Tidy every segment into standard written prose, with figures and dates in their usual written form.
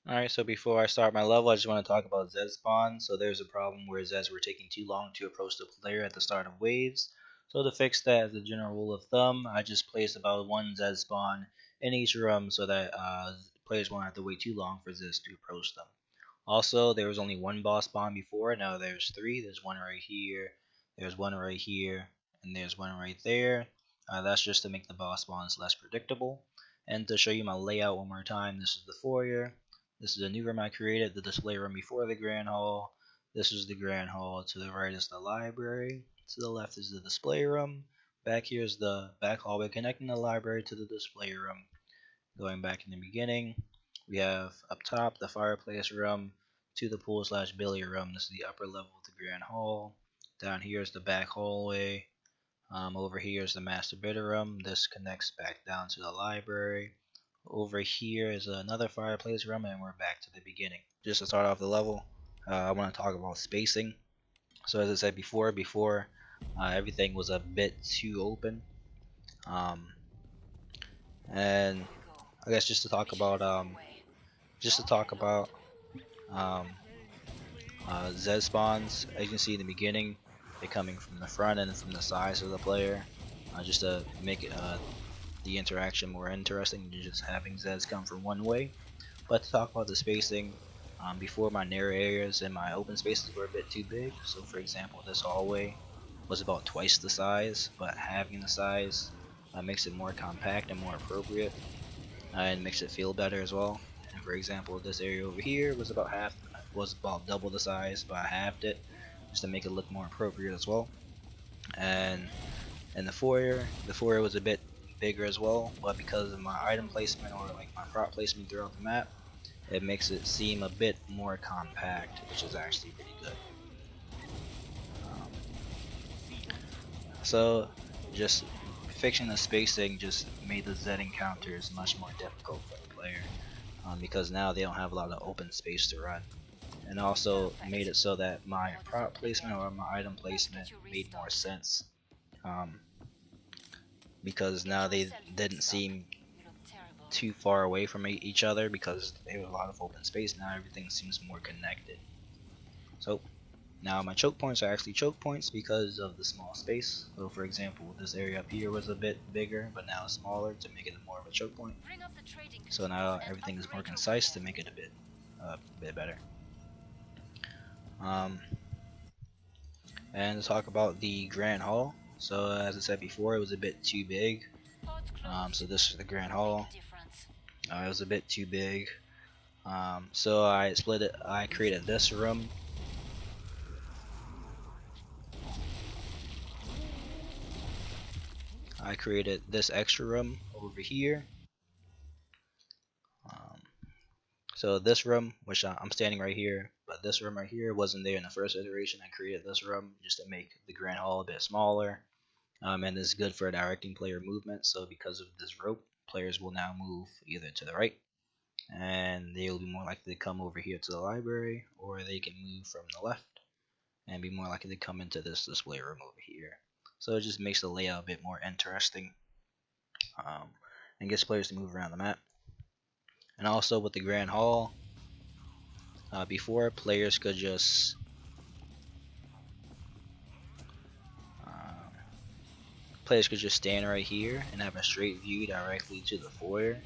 Alright, so before I start my level, I just want to talk about Zed spawn. So there's a problem where Zeds were taking too long to approach the player at the start of waves. So to fix that, as a general rule of thumb, I just placed about one Zed spawn in each room so that players won't have to wait too long for Zeds to approach them. Also, there was only one boss spawn before, now there's three. There's one right here, there's one right here, and there's one right there. That's just to make the boss spawns less predictable. And to show you my layout one more time, this is the foyer. This is a new room I created, the display room before the Grand Hall. This is the Grand Hall. To the right is the library. To the left is the display room. Back here is the back hallway connecting the library to the display room. Going back in the beginning, we have up top the fireplace room to the pool slash billiard room. This is the upper level of the Grand Hall. Down here is the back hallway. Over here is the master bedroom. This connects back down to the library. Over here is another fireplace room, and we're back to the beginning. Just to start off the level, I want to talk about spacing. So as I said before, everything was a bit too open. Um, and I guess just to talk about um, Zed spawns. As you can see in the beginning, they're coming from the front and from the sides of the player, just to make the interaction more interesting than just having Zeds come from one way. But to talk about the spacing, before my narrow areas and my open spaces were a bit too big. So for example, this hallway was about twice the size, but having the size makes it more compact and more appropriate, and makes it feel better as well. And for example, this area over here was about double the size, but I halved it just to make it look more appropriate as well. And in the foyer was a bit bigger as well, but because of my item placement or like my prop placement throughout the map, it makes it seem a bit more compact, which is actually pretty good. Um, so just fixing the spacing just made the Zed encounters much more difficult for the player, because now they don't have a lot of open space to run. And also made it so that my prop placement or my item placement made more sense, um, because now they didn't seem too far away from each other because there was a lot of open space. Now everything seems more connected. So now my choke points are actually choke points because of the small space. So for example, this area up here was a bit bigger, but now it's smaller to make it more of a choke point. So now everything is more concise to make it a bit better. Um, and to talk about the Grand Hall. So as I said before, it was a bit too big. So this is the Grand Hall. It was a bit too big. So I split it. I created this room. I created this extra room over here. Um, so this room, which I'm standing right here, but this room right here wasn't there in the first iteration. I created this room just to make the Grand Hall a bit smaller, and it's good for directing player movement. So because of this rope, players will now move either to the right, and they will be more likely to come over here to the library, or they can move from the left and be more likely to come into this display room over here. So it just makes the layout a bit more interesting, um, and gets players to move around the map. And also with the Grand Hall, before players could just uh, stand right here and have a straight view directly to the foyer.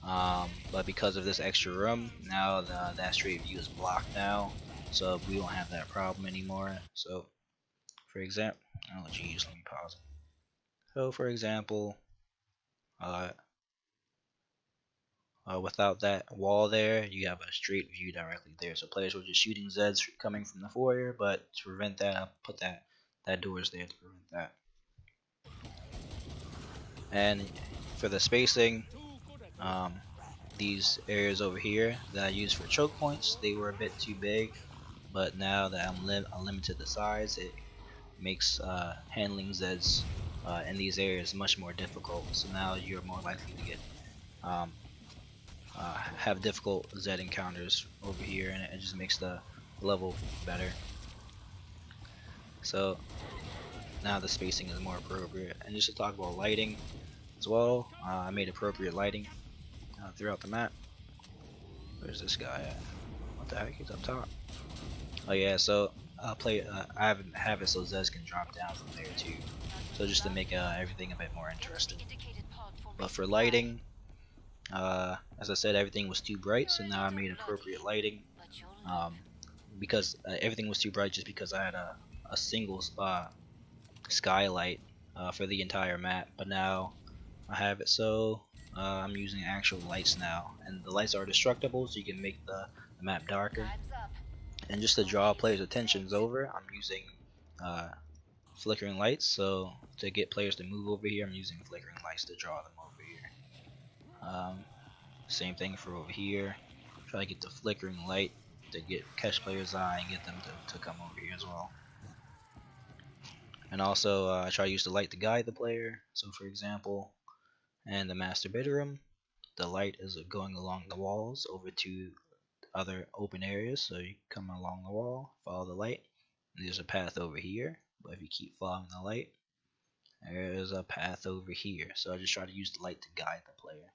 But because of this extra room, now that straight view is blocked now, so we won't have that problem anymore. So for example, oh geez, let me pause it. So for example, uh, without that wall there, you have a straight view directly there. So players were just shooting Zeds coming from the foyer, but to prevent that, I put that doors there to prevent that. And for the spacing, um, these areas over here that I used for choke points, they were a bit too big, but now that I'm limited the size, it makes handling Zeds in these areas much more difficult. So now you're more likely to get um, have difficult Zed encounters over here, and it just makes the level better. So now the spacing is more appropriate. And just to talk about lighting as well, I made appropriate lighting throughout the map. Where's this guy at? What the heck? He's up top. Oh yeah, so I'll play. I have it so Zez can drop down from there too. So just to make everything a bit more interesting. But for lighting, as I said, everything was too bright, so now I made appropriate lighting. Because everything was too bright, just because I had a single skylight for the entire map. But now I have it so I'm using actual lights now, and the lights are destructible, so you can make the map darker. And just to draw players' attentions over, I'm using flickering lights. So to get players to move over here, I'm using flickering lights to draw them over here. Same thing for over here. Try to get the flickering light to catch players' eye and get them to come over here as well. And also I try to use the light to guide the player. So for example, in the master bedroom, the light is going along the walls over to other open areas. So you come along the wall, follow the light, and there's a path over here. But if you keep following the light, there's a path over here. So I just try to use the light to guide the player.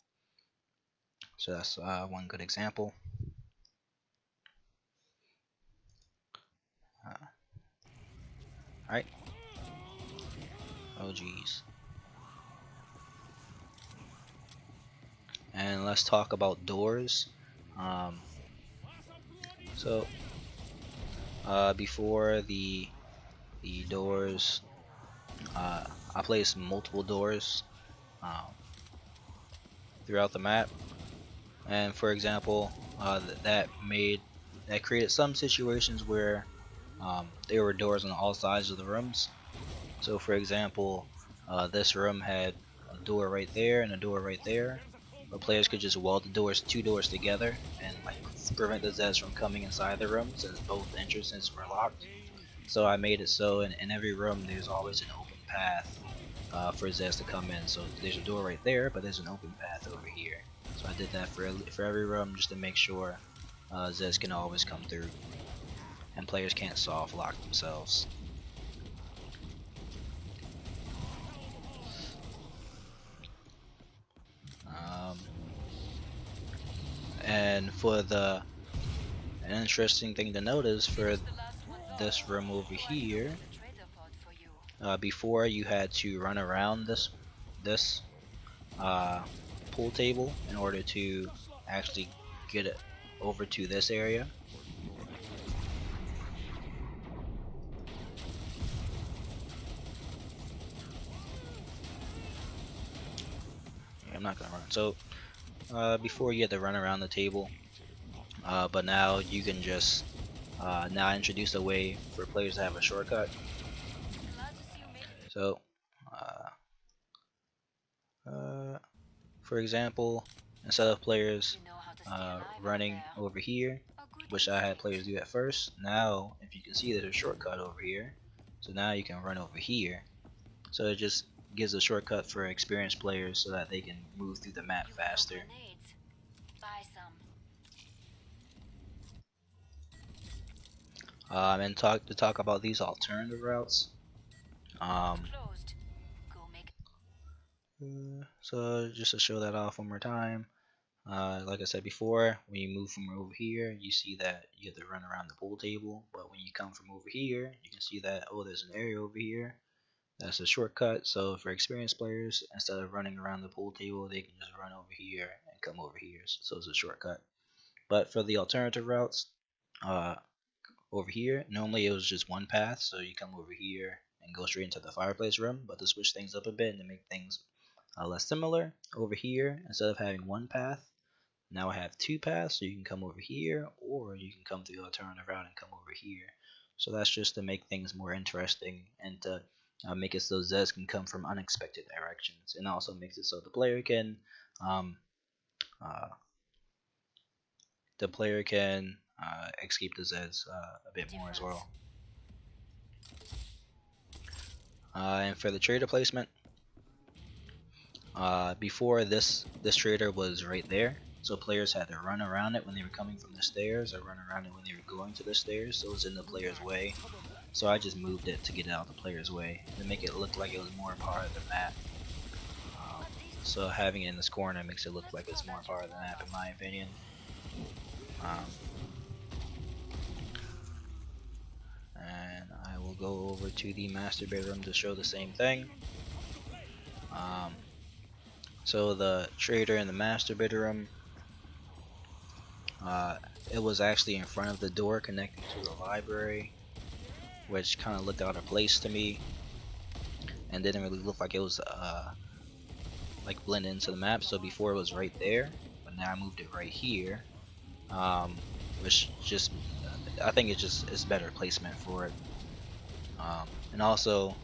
So that's one good example. Alright. Oh geez. And let's talk about doors. So before the doors, I placed multiple doors throughout the map, and for example, that created some situations where there were doors on all sides of the rooms. So for example, this room had a door right there and a door right there, but players could just weld the two doors together and like prevent the Zeds from coming inside the room since both entrances were locked. So I made it so in every room there's always an open path for Zeds to come in. So there's a door right there, but there's an open path over here. So I did that for every room just to make sure Zeds can always come through and players can't soft lock themselves. And for an interesting thing to notice for this room over here, before you had to run around this pool table in order to actually get it over to this area. I'm not gonna run. So before you had to run around the table, but now you can just now introduce a way for players to have a shortcut. So for example, instead of players running over here, which I had players do at first, now if you can see there's a shortcut over here, so now you can run over here. So it just gives a shortcut for experienced players so that they can move through the map faster. And to talk about these alternative routes. So just to show that off one more time. Like I said before, when you move from over here, you see that you have to run around the pool table. But when you come from over here, you can see that, oh, there's an area over here. That's a shortcut. So for experienced players, instead of running around the pool table, they can just run over here and come over here. So it's a shortcut. But for the alternative routes, over here, normally it was just one path. So you come over here and go straight into the fireplace room. But to switch things up a bit and to make things less similar, over here, instead of having one path, now I have two paths, so you can come over here, or you can come through the alternative route and come over here. So that's just to make things more interesting and to make it so Zeds can come from unexpected directions, and also makes it so the player can escape the Zeds a bit more as well. And for the trader placement, before this trader was right there, so players had to run around it when they were coming from the stairs, or run around it when they were going to the stairs, so it was in the player's way. So I just moved it to get it out the player's way to make it look like it was more part of the map. So having it in this corner makes it look like it's more part of the map, in my opinion. Um, and I will go over to the master bedroom to show the same thing. Um, so the trader in the master bedroom, uh, it was actually in front of the door connecting to the library, which kind of looked out of place to me and didn't really look like it was like blend into the map. So before it was right there, but now I moved it right here, which just I think it just is better placement for it. And also,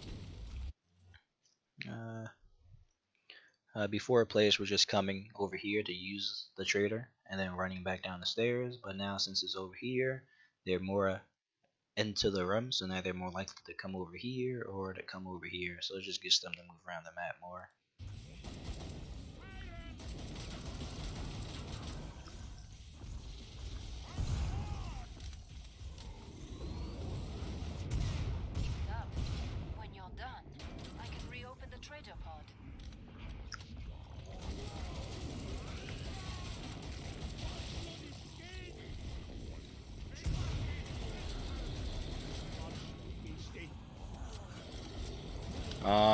uh, before players were just coming over here to use the trader and then running back down the stairs, but now since it's over here, they're more into the room, so now they're more likely to come over here or to come over here. So it just gets them to move around the map more. When you're done, I can reopen the trader pod.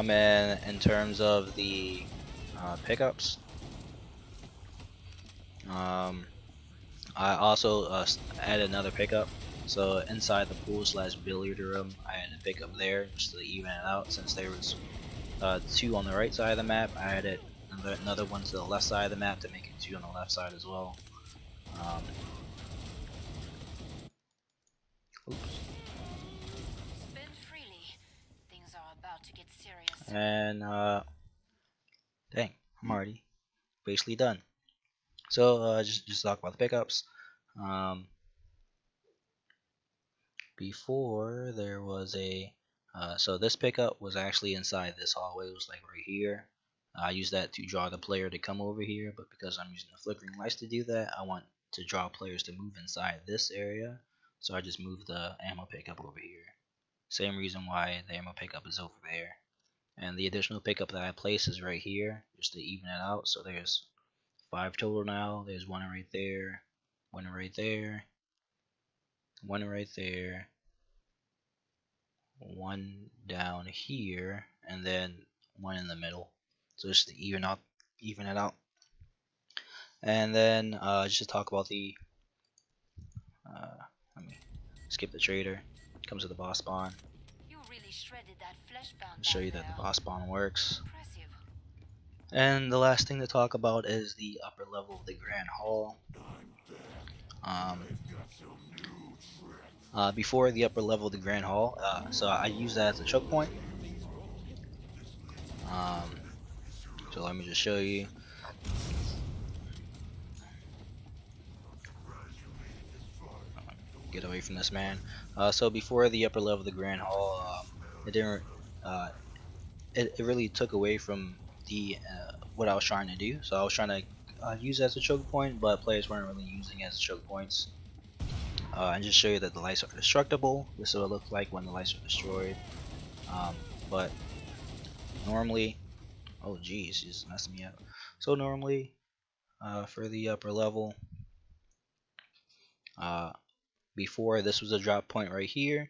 And in terms of the pickups, um, I also added another pickup. So inside the pool slash billiard room, I had a pickup there just to even it out. Since there was two on the right side of the map, I added another one to the left side of the map to make it two on the left side as well. Um, oops. Spend freely. Things are about to get serious. And dang, I'm already basically done. So just talk about the pickups. Um, Before there was a so this pickup was actually inside this hallway. It was like right here. I use that to draw the player to come over here, but because I'm using the flickering lights to do that, I want to draw players to move inside this area. So I just move the ammo pickup over here. Same reason why the ammo pickup is over there. And the additional pickup that I place is right here, just to even it out. So there's 5 total now. There's one right there, one right there, one right there, one down here, and then one in the middle. So just to even it out. And then just to talk about the let me skip the trader. Comes to the boss spawn. You really shredded that flesh bound Show back you that the there. boss spawn works. Impressive. And the last thing to talk about is the upper level of the Grand Hall. Um, Before the upper level of the Grand Hall, so I use that as a choke point. Um, so let me just show you. Get away from this man. So before the upper level of the Grand Hall, it didn't. Uh, it really took away from the what I was trying to do. So I was trying to use it as a choke point, but players weren't really using it as choke points. And just show you that the lights are destructible. This is what it looks like when the lights are destroyed. But normally, oh geez, just messing me up. So normally, for the upper level, uh, before this was a drop point right here.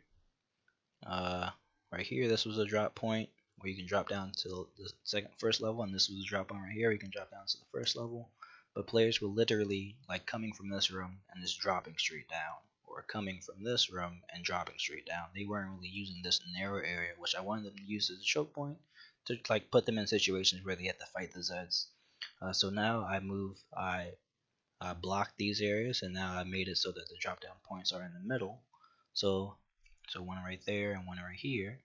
Uh, right here, this was a drop point where you can drop down to the first level, and this was a drop point right here. You can drop down to the first level, but players were literally like coming from this room and just dropping straight down, or coming from this room and dropping straight down. They weren't really using this narrow area, which I wanted them to use as a choke point to like put them in situations where they had to fight the Zeds. So now I blocked these areas, and now I made it so that the drop down points are in the middle. So one right there and one right here.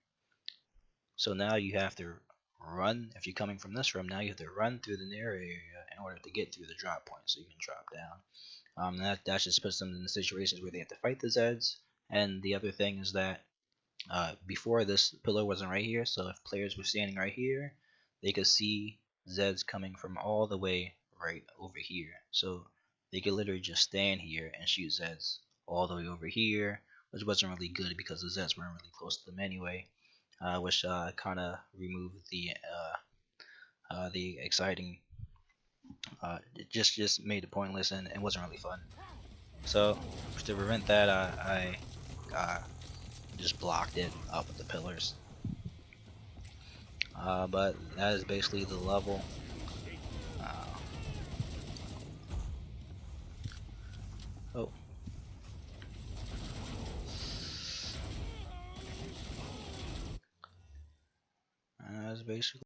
So now you have to run. If you're coming from this room, now you have to run through the narrow area in order to get through the drop point, so you can drop down. That just puts them in the situations where they have to fight the Zeds. And the other thing is that before this pillar wasn't right here, so if players were standing right here, they could see Zeds coming from all the way right over here. So they could literally just stand here and shoot Zeds all the way over here, which wasn't really good because the Zeds weren't really close to them anyway, which kind of removed the exciting. It just made it pointless and it wasn't really fun. So to prevent that, I just blocked it up with the pillars. But that is basically the level. Uh, oh, that's basically.